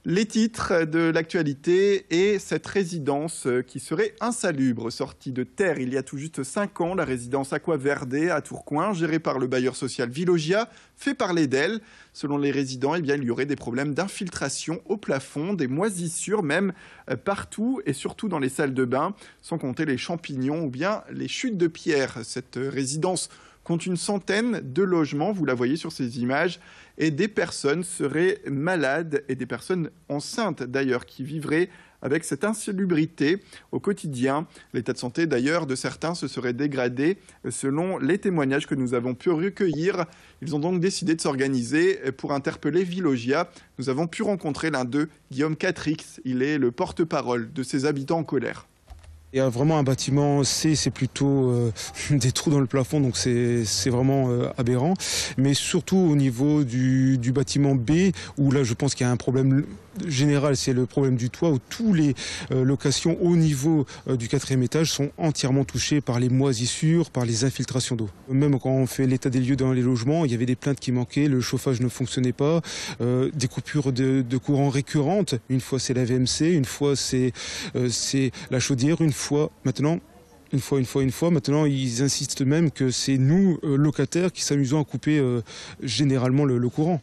Les titres de l'actualité et cette résidence qui serait insalubre. Sortie de terre il y a tout juste 5 ans, la résidence Aquaverde à Tourcoing, gérée par le bailleur social Vilogia, fait parler d'elle. Selon les résidents, il y aurait des problèmes d'infiltration au plafond, des moisissures même partout et surtout dans les salles de bain, sans compter les champignons ou bien les chutes de pierre. Cette résidence compte une centaine de logements, vous la voyez sur ces images, et des personnes seraient malades et des personnes enceintes d'ailleurs qui vivraient avec cette insalubrité au quotidien. L'état de santé d'ailleurs de certains se serait dégradé selon les témoignages que nous avons pu recueillir. Ils ont donc décidé de s'organiser pour interpeller Vilogia. Nous avons pu rencontrer l'un d'eux, Guillaume Catrix. Il est le porte-parole de ces habitants en colère. Il y a vraiment un bâtiment C, c'est plutôt des trous dans le plafond, donc c'est vraiment aberrant. Mais surtout au niveau du bâtiment B, où là je pense qu'il y a un problème général, c'est le problème du toit, où tous les locations au niveau du 4e étage sont entièrement touchées par les moisissures, par les infiltrations d'eau. Même quand on fait l'état des lieux dans les logements, il y avait des plaintes qui manquaient, le chauffage ne fonctionnait pas, des coupures de courant récurrentes. Une fois c'est la VMC, une fois c'est la chaudière, une fois, maintenant, ils insistent même que c'est nous, locataires, qui s'amusons à couper généralement le courant.